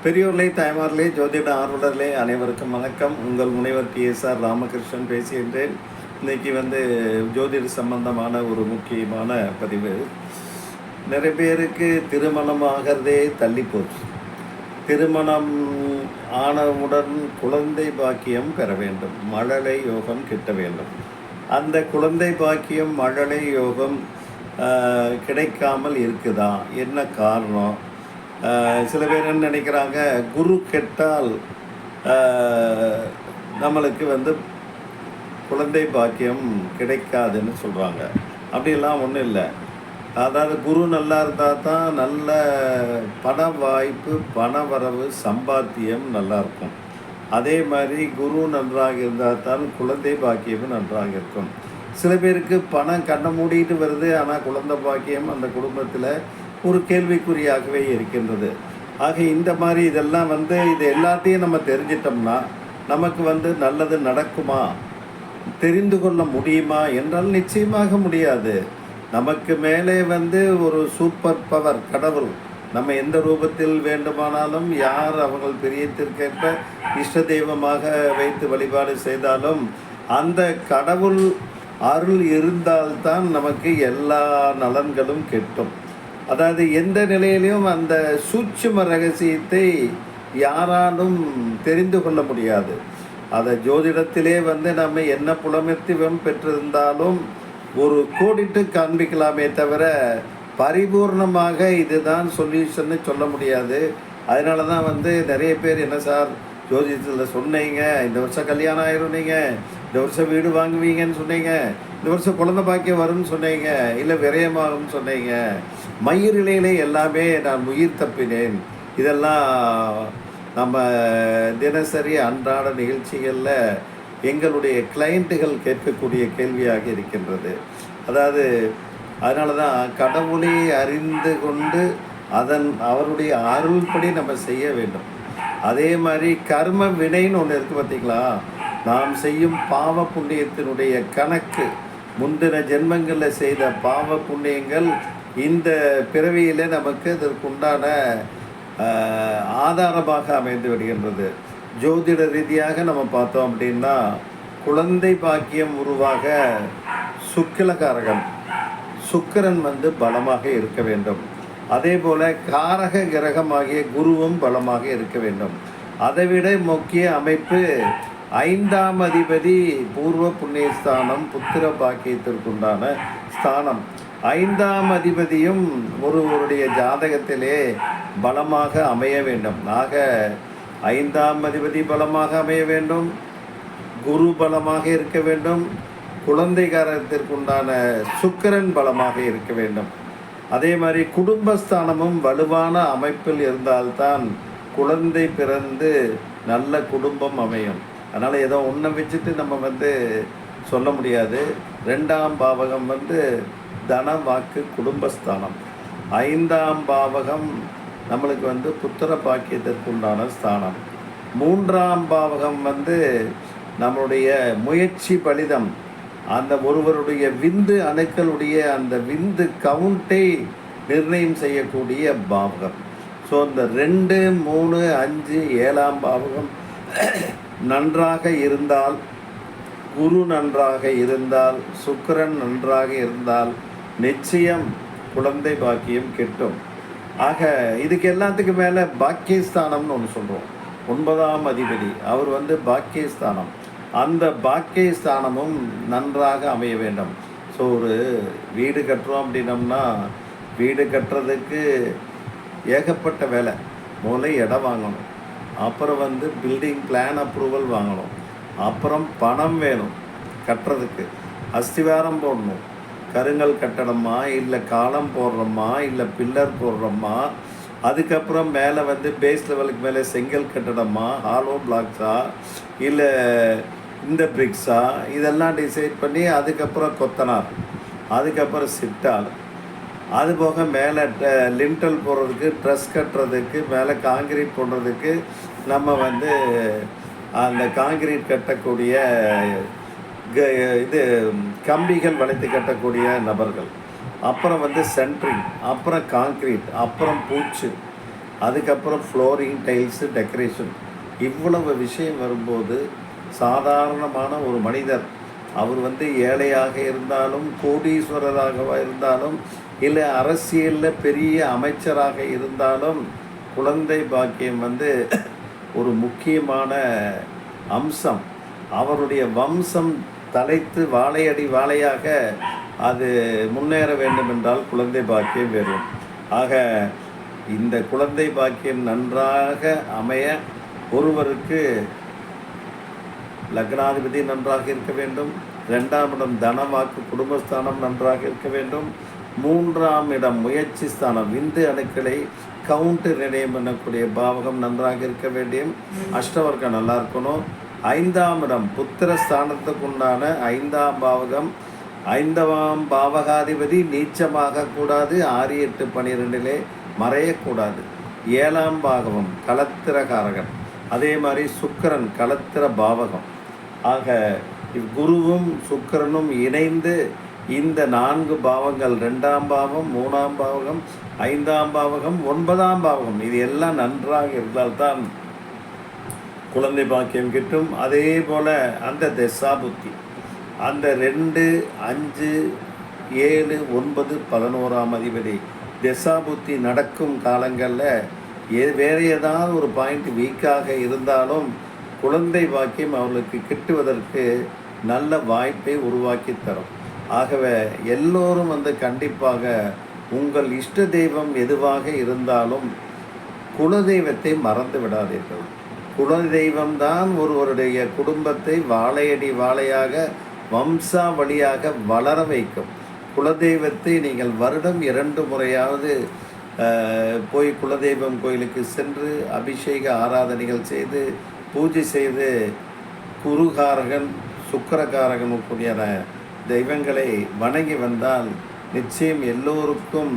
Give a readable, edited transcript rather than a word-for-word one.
பெரியோர்களே, தாய்மார்களே, ஜோதிட ஆர்வலர்களே அனைவருக்கும் வணக்கம். உங்கள் முனைவர் PSR ராமகிருஷ்ணன் பேசுகின்றேன். இன்றைக்கி ஜோதிட சம்பந்தமான ஒரு முக்கியமான பதிவு. நிறைய பேருக்கு திருமணம் ஆகிறதே தள்ளி போச்சு. திருமணம் ஆனவுடன் குழந்தை பாக்கியம் பெற வேண்டும், மழலை யோகம் கிட்ட வேண்டும். அந்த குழந்தை பாக்கியம் மழலை யோகம் கிடைக்காமல் இருக்குதா? என்ன காரணம்? சில பேர் என்ன நினைக்கிறாங்க, குரு கெட்டால் நம்மளுக்கு குழந்தை பாக்கியம் கிடைக்காதுன்னு சொல்கிறாங்க. அப்படிலாம் ஒன்றும் இல்லை. அதாவது குரு நல்லா இருந்தால் தான் நல்ல பண வாய்ப்பு, பண வரவு, சம்பாத்தியம் நல்லாயிருக்கும். அதே மாதிரி குரு நன்றாக இருந்தால் தான் குழந்தை பாக்கியமும் நன்றாக இருக்கும். சில பேருக்கு பணம் கண்ணை மூடிட்டு வருது, ஆனால் குழந்தை பாக்கியம் அந்த குடும்பத்தில் ஒரு கேள்விக்குறியாகவே இருக்கின்றது. ஆக இந்த மாதிரி இதெல்லாம் இது எல்லாத்தையும் நம்ம தெரிஞ்சிட்டோம்னா நமக்கு நல்லது நடக்குமா, தெரிந்து கொள்ள முடியுமா என்றால் நிச்சயமாக முடியாது. நமக்கு மேலே ஒரு சூப்பர் பவர் கடவுள் நம்ம எந்த ரூபத்தில் வேண்டுமானாலும், யார் அவங்கள் பிரியத்திற்கேற்ப இஷ்ட தெய்வமாக வைத்து வழிபாடு செய்தாலும் அந்த கடவுள் அருள் இருந்தால்தான் நமக்கு எல்லா நலன்களும் கிட்டும். அதாவது எந்த நிலையிலையும் அந்த சூட்சும ரகசியத்தை யாராலும் தெரிந்து கொள்ள முடியாது. அதை ஜோதிடத்திலே நம்ம என்ன புலமைத்துவம் பெற்றிருந்தாலும் ஒரு கோடிட்டு காண்பிக்கலாமே தவிர பரிபூர்ணமாக இதுதான் சொல்யூஷன்னு சொல்ல முடியாது. அதனால தான் நிறைய பேர் என்ன சார் ஜோதிடத்தில் சொன்னீங்க, இந்த வருஷம் கல்யாணம் ஆயிரும், நீங்கள் இந்த வருஷம் வீடு வாங்குவீங்கன்னு சொன்னீங்க, இந்த வருஷம் குழந்தை பாக்கியம் வரும்னு சொன்னீங்க, இல்லை விரயமாகும்னு சொன்னீங்க, மயிரிலையிலே எல்லாமே நான் உயிர் தப்பினேன். இதெல்லாம் நம்ம தினசரி அன்றாட நிகழ்ச்சிகளில் எங்களுடைய கிளைண்ட்டுகள் கேட்கக்கூடிய கேள்வியாக இருக்கின்றது. அதாவது அதனால தான் கடவுளை அறிந்து கொண்டு அவருடைய அருள்படி நம்ம செய்ய வேண்டும். அதே மாதிரி கர்ம வினைன்னு ஒன்று இருக்குது பார்த்தீங்களா? நாம் செய்யும் பாவ புண்ணியத்தினுடைய கணக்கு, முந்தின ஜென்மங்களில் செய்த பாவ புண்ணியங்கள் இந்த பிறவியில் நமக்கு அதற்குண்டான ஆதாரமாக அமைந்து விடுகின்றது. ஜோதிட ரீதியாக நம்ம பார்த்தோம் அப்படின்னா குழந்தை பாக்கியம் உருவாக சுக்கிலகாரகன் சுக்கிரன் பலமாக இருக்க வேண்டும். அதே போல் காரக கிரகமாகிய குருவும் பலமாக இருக்க வேண்டும். அதைவிட முக்கிய அமைப்பு 5ஆம் அதிபதி பூர்வ புண்ணியஸ்தானம், புத்திர பாக்கியத்திற்குண்டான ஸ்தானம். 5ஆம் அதிபதியும் ஒருவருடைய ஜாதகத்திலே பலமாக அமைய வேண்டும். ஆக 5ஆம் அதிபதி பலமாக அமைய வேண்டும், குரு பலமாக இருக்க வேண்டும், குழந்தைகாரத்திற்குண்டான சுக்கிரன் பலமாக இருக்க வேண்டும். அதே மாதிரி குடும்பஸ்தானமும் வலுவான அமைப்பில் இருந்தால்தான் குழந்தை பிறந்து நல்ல குடும்பம் அமையும். அதனால் ஏதோ ஒன்றை வச்சுட்டு நம்ம சொல்ல முடியாது. 2ஆம் பாவகம் தன வாக்கு குடும்பஸ்தானம். 5ஆம் பாவகம் நம்மளுக்கு புத்திர பாக்கியத்திற்குண்டான ஸ்தானம். 3ஆம் பாவகம் நம்மளுடைய முயற்சி பலிதம், அந்த ஒருவருடைய விந்து அணுக்களுடைய அந்த விந்து கவுண்டை நிர்ணயம் செய்யக்கூடிய பாவகம். ஸோ இந்த 2, 3, 5, 7ஆம் பாவகம் நன்றாக இருந்தால், குரு நன்றாக இருந்தால், சுக்கிரன் நன்றாக இருந்தால் நிச்சயம் குழந்தை பாக்கியம் கிட்டும். ஆக இதுக்கு எல்லாத்துக்கு மேலே பாக்கியஸ்தானம்னு ஒன்று சொல்கிறோம். 9ஆம் அதிபதி அவர் பாக்கியஸ்தானம். அந்த பாக்கியஸ்தானமும் நன்றாக அமைய வேண்டும். ஸோ ஒரு வீடு கட்டுறோம் அப்படின்னம்னா வீடு கட்டுறதுக்கு ஏகப்பட்ட வேலை. முதல்ல இடம் வாங்கணும், அப்புறம் பில்டிங் பிளான் அப்ரூவல் வாங்கணும், அப்புறம் பணம் வேணும் கட்டுறதுக்கு, அஸ்திவாரம் போடணும், கருங்கல் கட்டடமா இல்லை காலம் போடுறோமா இல்லை பில்லர் போடுறோமா, அதுக்கப்புறம் மேலே பேஸ் லெவலுக்கு மேலே செங்கல் கட்டடமா, ஹாலோ பிளாக்ஸா இல்லை இந்த பிரிக்ஸா, இதெல்லாம் டிசைட் பண்ணி அதுக்கப்புறம் கொத்தனார், அதுக்கப்புறம் சிட்டால், அதுபோக மேலே லிண்டல் போடுறதுக்கு, ட்ரெஸ் கட்டுறதுக்கு, மேலே காங்கிரீட் போடுறதுக்கு நம்ம அந்த காங்கிரீட் கட்டக்கூடிய இது கம்பிகள் வளைத்து கட்டக்கூடிய நபர்கள், அப்புறம் சென்ட்ரிங், அப்புறம் காங்கிரீட், அப்புறம் பூச்சு, அதுக்கப்புறம் ஃப்ளோரிங், டைல்ஸு, டெக்கரேஷன், இவ்வளவு விஷயம் வரும்போது சாதாரணமான ஒரு மனிதர், அவர் ஏழையாக இருந்தாலும், கோடீஸ்வரராக இருந்தாலும், இல்லை அரசியலில் பெரிய அமைச்சராக இருந்தாலும், குழந்தை பாக்கியம் ஒரு முக்கியமான அம்சம். அவருடைய வம்சம் தலைத்து வாழையடி வாழையாக அது முன்னேற வேண்டுமென்றால் குழந்தை பாக்கியம் வேணும். ஆக இந்த குழந்தை பாக்கியம் நன்றாக அமைய ஒருவருக்கு லக்னாதிபதி நன்றாக இருக்க வேண்டும், 2ஆம் இடம் தனவாக்கு குடும்பஸ்தானம் நன்றாக இருக்க வேண்டும், 3ஆம் இடம் முயற்சி ஸ்தானம் விந்து அணுக்களை கவுண்டர் நிலையம் பண்ணக்கூடிய பாவகம் நன்றாக இருக்க வேண்டியும், அஷ்டவர்க்கம் நல்லா இருக்கணும். 5ஆம் இடம் புத்திர ஸ்தானத்துக்கு உண்டான 5ஆம் பாவகம், 5ஆம் பாவகாதிபதி நீச்சமாக கூடாது, 6, 8, 12 மறையக்கூடாது. 7ஆம் பாவகம் கலத்திரகாரகன், அதே மாதிரி சுக்கிரன் கலத்திர பாவகம். ஆக குருவும் சுக்கிரனும் இணைந்து இந்த 4 பாவங்கள் 2ஆம் பாவம், 3ஆம் பாவகம், 5ஆம் பாவகம், 9ஆம் பாவகம், இது எல்லாம் நன்றாக இருந்தால்தான் குழந்தை பாக்கியம் கிட்டும். அதே போல் அந்த தசாபுத்தி அந்த 2, 5, 7, 9, 11ஆம் அதிபதி தசாபுத்தி நடக்கும் காலங்களில் வேறு ஏதாவது ஒரு பாயிண்ட் வீக்காக இருந்தாலும் குழந்தை பாக்கியம் அவர்களுக்கு கிட்டுவதற்கு நல்ல வாய்ப்பை உருவாக்கி தரும். ஆகவே எல்லோரும் கண்டிப்பாக உங்கள் இஷ்ட தெய்வம் எதுவாக இருந்தாலும் குலதெய்வத்தை மறந்து விடாதீர்கள். குலதெய்வம்தான் ஒருவருடைய குடும்பத்தை வாழையடி வாழையாக வம்சாவளியாக வளர வைக்கும். குலதெய்வத்தை நீங்கள் வருடம் 2 முறையாவது போய் குலதெய்வம் கோயிலுக்கு சென்று அபிஷேக ஆராதனைகள் செய்து பூஜை செய்து குருகாரகன் சுக்கிரகாரகனுக்குரிய தெய்வங்களை வணங்கி வந்தால் நிச்சயம் எல்லோருக்கும்